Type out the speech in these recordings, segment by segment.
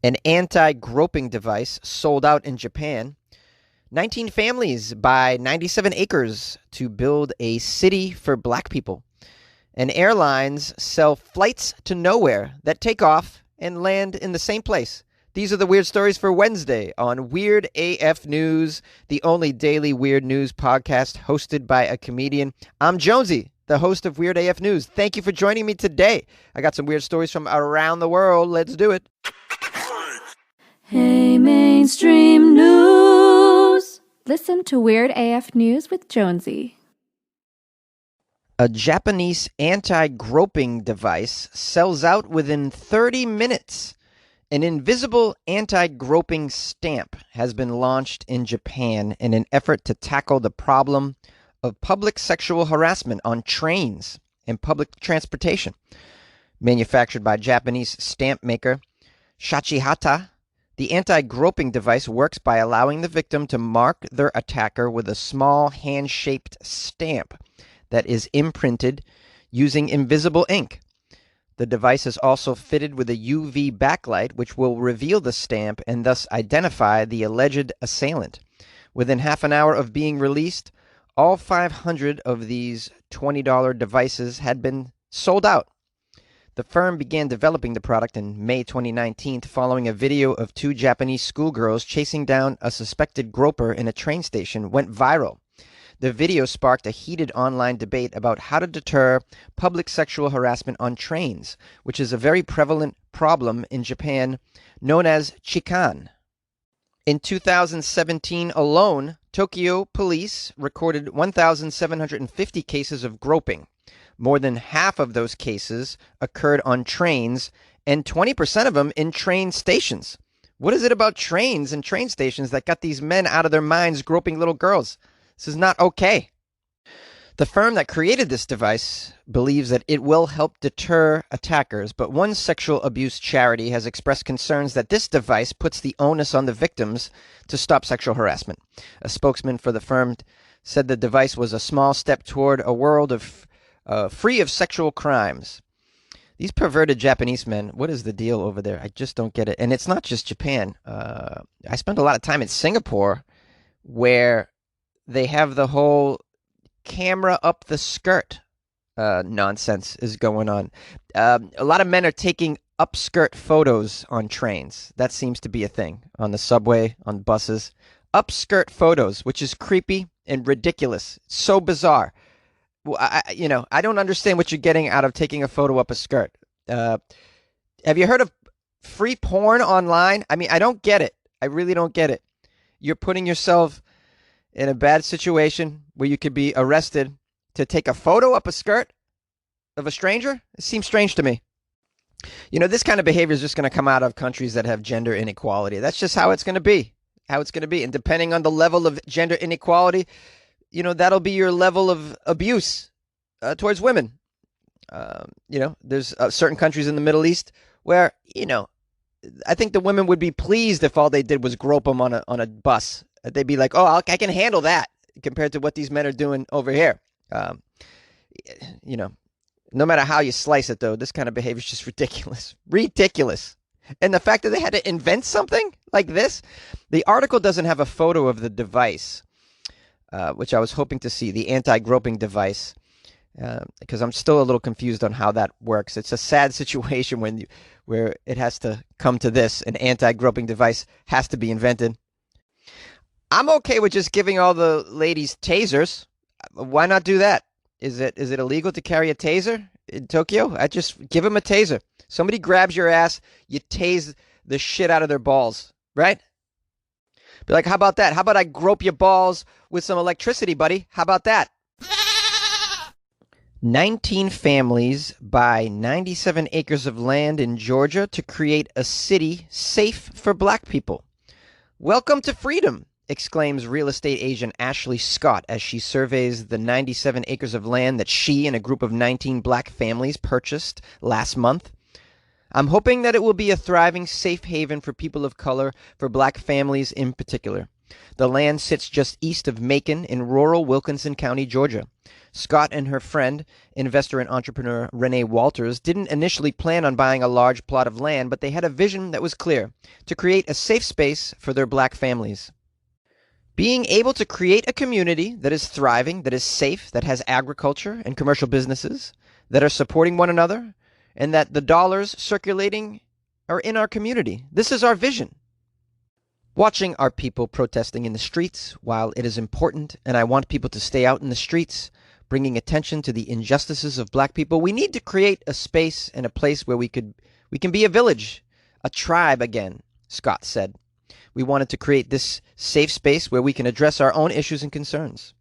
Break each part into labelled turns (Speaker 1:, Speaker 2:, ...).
Speaker 1: An anti-groping device sold out in Japan. 19 families buy 97 acres to build a city for black people. And airlines sell flights to nowhere that take off and land in the same place. These are the weird stories for Wednesday on Weird AF News, the only daily weird news podcast hosted by a comedian. I'm Jonesy, the host of Weird AF News. Thank you for joining me today. I got some weird stories from around the world. Let's do it.
Speaker 2: Hey, mainstream news. Listen to Weird AF News with Jonesy.
Speaker 1: A Japanese anti-groping device sells out within 30 minutes. An invisible anti-groping stamp has been launched in Japan in an effort to tackle the problem of public sexual harassment on trains and public transportation. Manufactured by Japanese stamp maker Shachihata, the anti-groping device works by allowing the victim to mark their attacker with a small hand-shaped stamp that is imprinted using invisible ink. The device is also fitted with a UV backlight, which will reveal the stamp and thus identify the alleged assailant. Within half an hour of being released, all 500 of these $20 devices had been sold out. The firm began developing the product in May 2019 following a video of two Japanese schoolgirls chasing down a suspected groper in a train station went viral. The video sparked a heated online debate about how to deter public sexual harassment on trains, which is a very prevalent problem in Japan known as chikan. In 2017 alone, Tokyo police recorded 1,750 cases of groping. More than half of those cases occurred on trains, and 20% of them in train stations. What is it about trains and train stations that got these men out of their minds groping little girls? This is not okay. The firm that created this device believes that it will help deter attackers, but one sexual abuse charity has expressed concerns that this device puts the onus on the victims to stop sexual harassment. A spokesman for the firm said the device was a small step toward a world of free of sexual crimes. These perverted Japanese men, what is the deal over there? I just don't get it. And it's not just Japan. I spent a lot of time in Singapore where they have the whole camera up the skirt nonsense is going on. A lot of men are taking upskirt photos on trains. That seems to be a thing on the subway, on buses. Upskirt photos, which is creepy and ridiculous. So bizarre. Well, I don't understand what you're getting out of taking a photo up a skirt. Have you heard of free porn online? I mean, I don't get it. I really don't get it. You're putting yourself in a bad situation where you could be arrested to take a photo up a skirt of a stranger? It seems strange to me. You know, this kind of behavior is just going to come out of countries that have gender inequality. That's just how it's going to be. And depending on the level of gender inequality, that'll be your level of abuse towards women. There's certain countries in the Middle East where, I think the women would be pleased if all they did was grope them on a bus. They'd be like, oh, I can handle that compared to what these men are doing over here. No matter how you slice it, though, this kind of behavior is just ridiculous. Ridiculous. And the fact that they had to invent something like this, the article doesn't have a photo of the device. Which I was hoping to see, the anti-groping device, because I'm still a little confused on how that works. It's a sad situation where it has to come to this. An anti-groping device has to be invented. I'm okay with just giving all the ladies tasers. Why not do that? Is it illegal to carry a taser in Tokyo? I just give them a taser. Somebody grabs your ass, you tase the shit out of their balls, right? Be like, how about that? How about I grope your balls with some electricity, buddy? How about that? 19 families buy 97 acres of land in Georgia to create a city safe for black people. Welcome to freedom, exclaims real estate agent Ashley Scott as she surveys the 97 acres of land that she and a group of 19 black families purchased last month. I'm hoping that it will be a thriving safe haven for people of color, for black families in particular. The land sits just east of Macon in rural Wilkinson County, Georgia. Scott and her friend, investor and entrepreneur Renee Walters, didn't initially plan on buying a large plot of land, but they had a vision that was clear: to create a safe space for their black families. Being able to create a community that is thriving, that is safe, that has agriculture and commercial businesses that are supporting one another, and that the dollars circulating are in our community. This is our vision. Watching our people protesting in the streets, while it is important and I want people to stay out in the streets, bringing attention to the injustices of black people, we need to create a space and a place where we can be a village, a tribe again, Scott said. We wanted to create this safe space where we can address our own issues and concerns.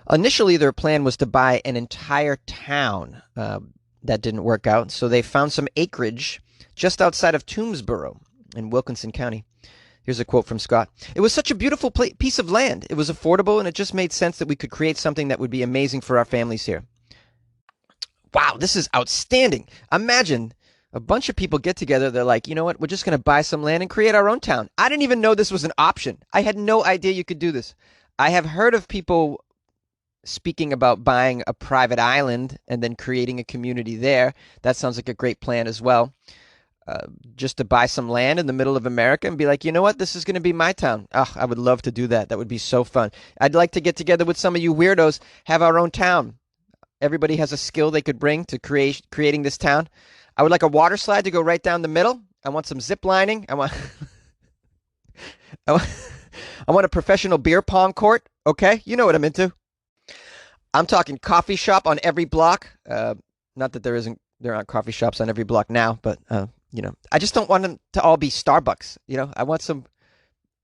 Speaker 1: Initially, their plan was to buy an entire town. That didn't work out, so they found some acreage just outside of Toomsboro in Wilkinson County. Here's a quote from Scott. "It was such a beautiful piece of land. It was affordable, and it just made sense that we could create something that would be amazing for our families here." Wow, this is outstanding. Imagine a bunch of people get together. They're like, you know what? We're just going to buy some land and create our own town. I didn't even know this was an option. I had no idea you could do this. I have heard of people speaking about buying a private island and then creating a community there. That sounds like a great plan as well. Just to buy some land in the middle of America and be like, you know what? This is going to be my town. Oh, I would love to do that. That would be so fun. I'd like to get together with some of you weirdos, have our own town. Everybody has a skill they could bring to creating this town. I would like a water slide to go right down the middle. I want some zip lining. I want a professional beer pong court. Okay, you know what I'm into. I'm talking coffee shop on every block. Not that there aren't coffee shops on every block now, but I just don't want them to all be Starbucks. I want some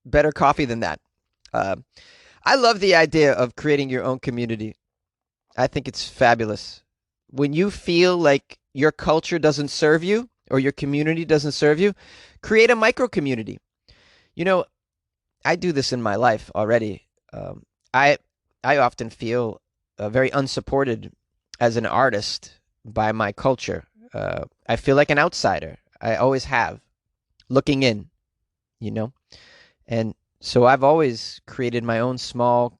Speaker 1: better coffee than that. I love the idea of creating your own community. I think it's fabulous. When you feel like your culture doesn't serve you or your community doesn't serve you, create a micro community. I do this in my life already. I often feel very unsupported as an artist by my culture. I feel like an outsider. I always have, looking in, And so I've always created my own small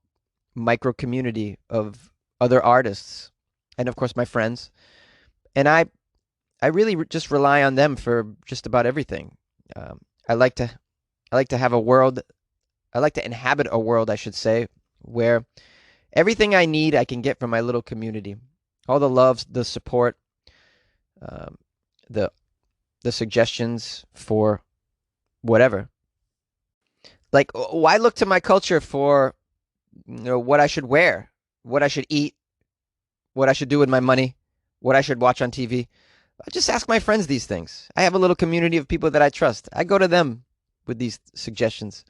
Speaker 1: micro community of other artists and, of course, my friends. And I really just rely on them for just about everything. I like to have a world. I like to inhabit a world, I should say, where everything I need I can get from my little community. All the love, the support, the suggestions for whatever. Like, why look to my culture for what I should wear, what I should eat, what I should do with my money, what I should watch on TV? I just ask my friends these things. I have a little community of people that I trust. I go to them with these suggestions.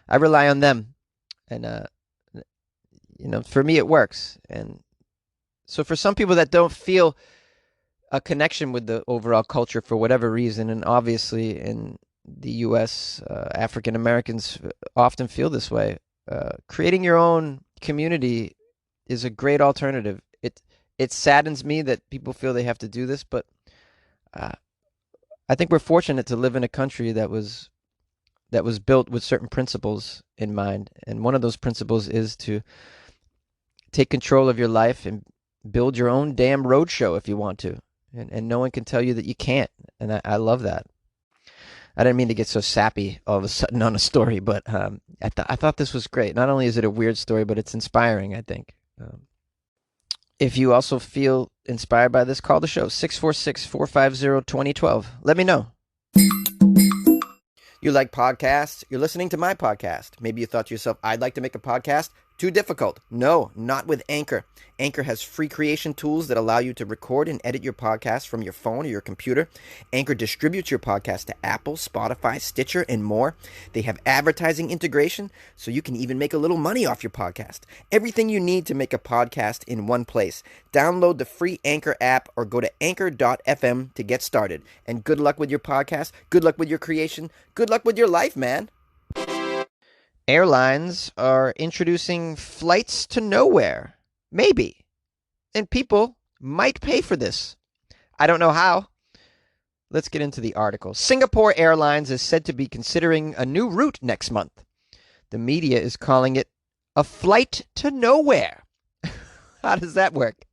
Speaker 1: I rely on them. And, for me, it works. And so for some people that don't feel a connection with the overall culture for whatever reason, and obviously in the U.S., African Americans often feel this way, creating your own community is a great alternative. It saddens me that people feel they have to do this, but I think we're fortunate to live in a country that was built with certain principles in mind. And one of those principles is to take control of your life and build your own damn roadshow if you want to. And no one can tell you that you can't. And I love that. I didn't mean to get so sappy all of a sudden on a story, but I thought this was great. Not only is it a weird story, but it's inspiring, I think. If you also feel inspired by this, call the show, 646-450-2012. Let me know. You like podcasts? You're listening to my podcast. Maybe you thought to yourself, I'd like to make a podcast. Too difficult. No, not with Anchor. Anchor has free creation tools that allow you to record and edit your podcast from your phone or your computer. Anchor distributes your podcast to Apple, Spotify, Stitcher, and more. They have advertising integration, so you can even make a little money off your podcast. Everything you need to make a podcast in one place. Download the free Anchor app or go to anchor.fm to get started. And good luck with your podcast. Good luck with your creation. Good luck with your life, man. Airlines are introducing flights to nowhere. Maybe. And people might pay for this. I don't know how. Let's get into the article. Singapore Airlines is said to be considering a new route next month. The media is calling it a flight to nowhere. How does that work?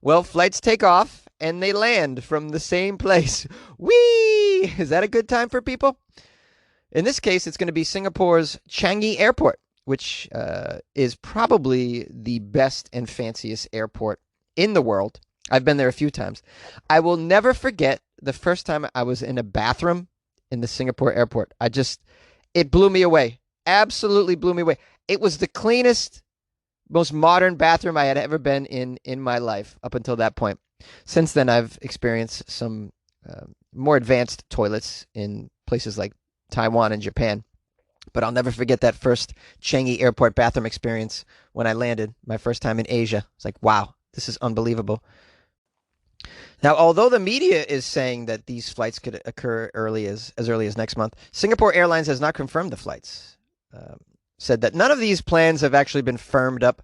Speaker 1: Well, flights take off and they land from the same place. Whee! Is that a good time for people? In this case, it's going to be Singapore's Changi Airport, which is probably the best and fanciest airport in the world. I've been there a few times. I will never forget the first time I was in a bathroom in the Singapore airport. It blew me away. Absolutely blew me away. It was the cleanest, most modern bathroom I had ever been in my life up until that point. Since then, I've experienced some more advanced toilets in places like Taiwan and Japan. But I'll never forget that first Changi Airport bathroom experience when I landed my first time in Asia. It's like, wow, this is unbelievable. Now, although the media is saying that these flights could occur as early as next month, Singapore Airlines has not confirmed the flights. Said that none of these plans have actually been firmed up.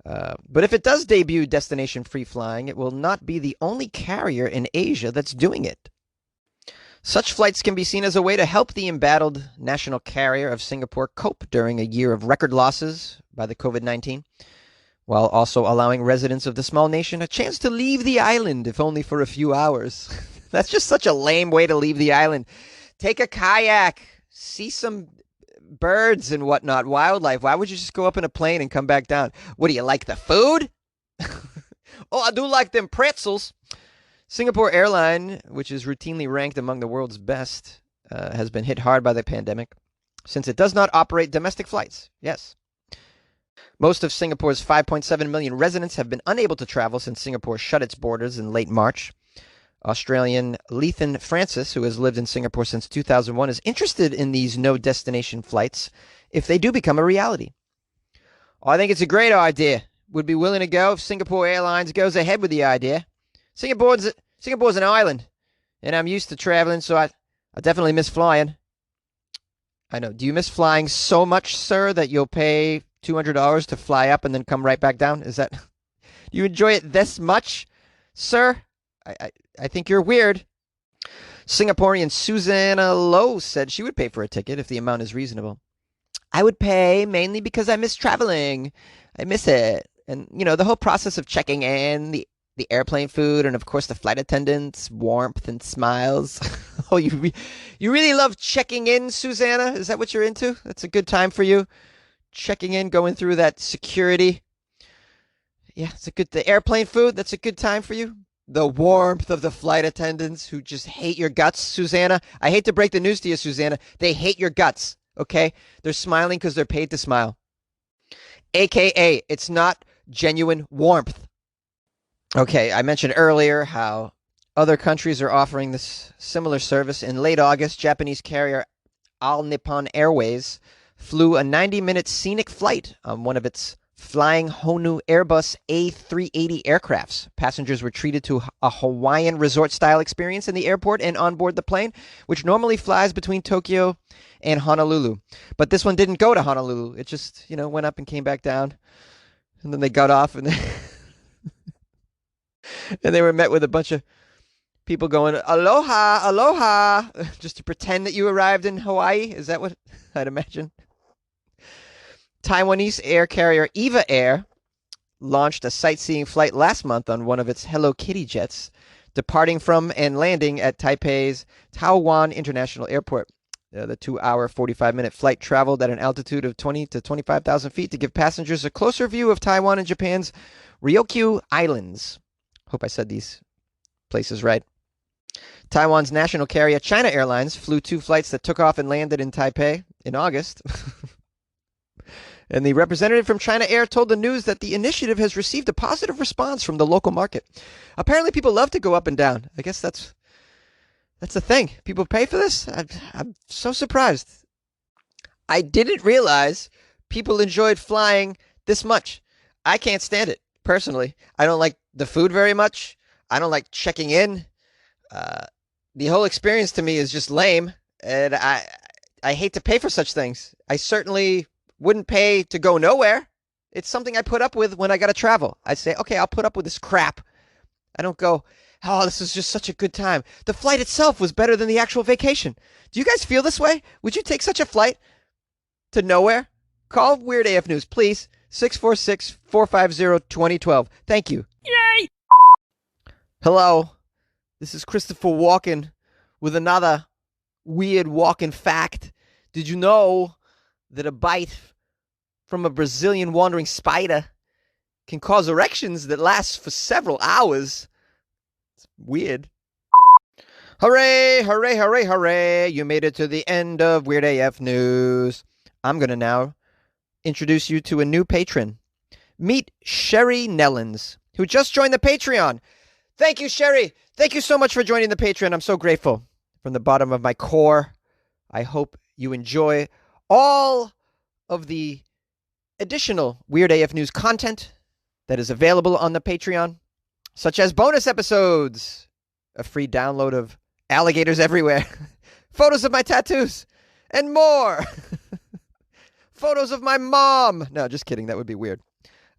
Speaker 1: But if it does debut destination-free flying, it will not be the only carrier in Asia that's doing it. Such flights can be seen as a way to help the embattled national carrier of Singapore cope during a year of record losses by the COVID-19, while also allowing residents of the small nation a chance to leave the island, if only for a few hours. That's just such a lame way to leave the island. Take a kayak, see some birds and whatnot, wildlife. Why would you just go up in a plane and come back down? What do you like, the food? Oh, I do like them pretzels. Singapore Airline, which is routinely ranked among the world's best, has been hit hard by the pandemic since it does not operate domestic flights. Yes. Most of Singapore's 5.7 million residents have been unable to travel since Singapore shut its borders in late March. Australian Lethan Francis, who has lived in Singapore since 2001, is interested in these no-destination flights if they do become a reality. Oh, I think it's a great idea. Would be willing to go if Singapore Airlines goes ahead with the idea. Singapore's an island, and I'm used to traveling, so I definitely miss flying. I know. Do you miss flying so much, sir, that you'll pay $200 to fly up and then come right back down? Is that... Do you enjoy it this much, sir? I think you're weird. Singaporean Susanna Lowe said she would pay for a ticket if the amount is reasonable. I would pay mainly because I miss traveling. I miss it. And, the whole process of checking in, the airplane food, and of course the flight attendants, warmth and smiles. Oh, you really love checking in, Susanna? Is that what you're into? That's a good time for you? Checking in, going through that security. Yeah, the airplane food, that's a good time for you? The warmth of the flight attendants who just hate your guts, Susanna. I hate to break the news to you, Susanna. They hate your guts, okay? They're smiling because they're paid to smile. AKA, it's not genuine warmth. Okay, I mentioned earlier how other countries are offering this similar service. In late August, Japanese carrier All Nippon Airways flew a 90-minute scenic flight on one of its flying Honu Airbus A380 aircrafts. Passengers were treated to a Hawaiian resort-style experience in the airport and on board the plane, which normally flies between Tokyo and Honolulu. But this one didn't go to Honolulu. It just, went up and came back down. And then they got off and and they were met with a bunch of people going, aloha, aloha, just to pretend that you arrived in Hawaii. Is that what I'd imagine? Taiwanese air carrier Eva Air launched a sightseeing flight last month on one of its Hello Kitty jets, departing from and landing at Taipei's Taoyuan International Airport. The 2-hour, 45-minute flight traveled at an altitude of 20 to 25,000 feet to give passengers a closer view of Taiwan and Japan's Ryukyu Islands. Hope I said these places right. Taiwan's national carrier China Airlines flew 2 flights that took off and landed in Taipei in August. And the representative from China Air told the news that the initiative has received a positive response from the local market. Apparently people love to go up and down. I guess that's the thing. People pay for this? I'm so surprised. I didn't realize people enjoyed flying this much. I can't stand it, personally. I don't like the food very much. I don't like checking in. The whole experience to me is just lame, and I hate to pay for such things. I certainly wouldn't pay to go nowhere. It's something I put up with when I got to travel. I say, okay, I'll put up with this crap. I don't go, oh, this is just such a good time. The flight itself was better than the actual vacation. Do you guys feel this way? Would you take such a flight to nowhere? Call Weird AF News, please. 646-450-2012. Thank you.
Speaker 3: Yay!
Speaker 1: Hello, this is Christopher Walken with another weird walking fact. Did you know that a bite from a Brazilian wandering spider can cause erections that last for several hours? It's weird. Hooray, hooray, hooray, hooray. You made it to the end of Weird AF News. I'm going to now introduce you to a new patron. Meet Sherry Nellens, who just joined the Patreon. Thank you, Sherry. Thank you so much for joining the Patreon. I'm so grateful from the bottom of my core. I hope you enjoy all of the additional Weird AF News content that is available on the Patreon, such as bonus episodes, a free download of alligators everywhere, photos of my tattoos, and more. Photos of my mom. No, just kidding. That would be weird.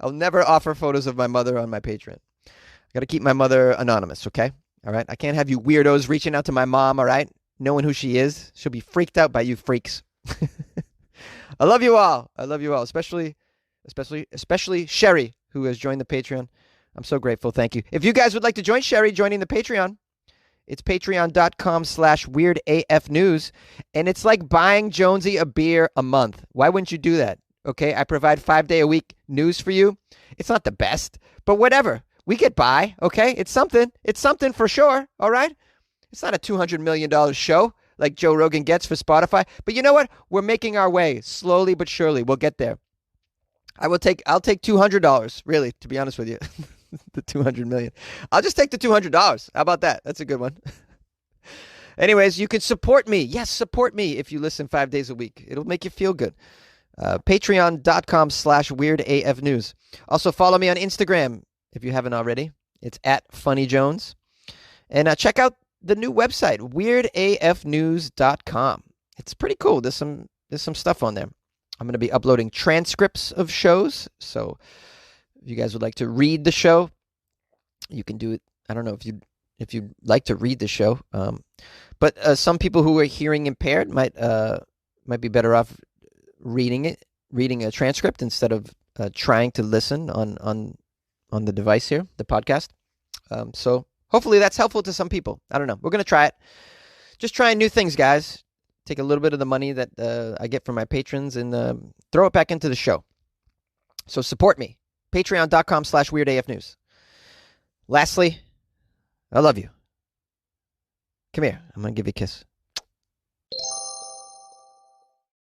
Speaker 1: I'll never offer photos of my mother on my Patreon. I got to keep my mother anonymous, okay? All right? I can't have you weirdos reaching out to my mom, all right? Knowing who she is. She'll be freaked out by you freaks. I love you all. I love you all, especially Sherry, who has joined the Patreon. I'm so grateful. Thank you. If you guys would like to join Sherry joining the Patreon, it's patreon.com/weirdafnews. And it's like buying Jonesy a beer a month. Why wouldn't you do that? Okay, I provide 5-day-a-week news for you. It's not the best, but whatever. We get by, okay? It's something. It's something for sure, all right? It's not a $200 million show like Joe Rogan gets for Spotify. But you know what? We're making our way slowly but surely. We'll get there. I'll take $200, really, to be honest with you. The $200 million. I'll just take the $200. How about that? That's a good one. Anyways, you can support me. Yes, support me if you listen 5 days a week. It'll make you feel good. Patreon.com/weirdafnews. Also, follow me on Instagram if you haven't already. It's @funnyjones. And check out the new website, weirdafnews.com. It's pretty cool. There's some stuff on there. I'm going to be uploading transcripts of shows. So if you guys would like to read the show, you can do it. I don't know if you'd like to read the show. But some people who are hearing impaired might be better off reading a transcript instead of trying to listen on the device here, the podcast. So hopefully that's helpful to some people. I don't know. We're going to try it. Just trying new things, guys. Take a little bit of the money that I get from my patrons and throw it back into the show. So support me. Patreon.com/weirdafnews. Lastly, I love you. Come here. I'm going to give you a kiss.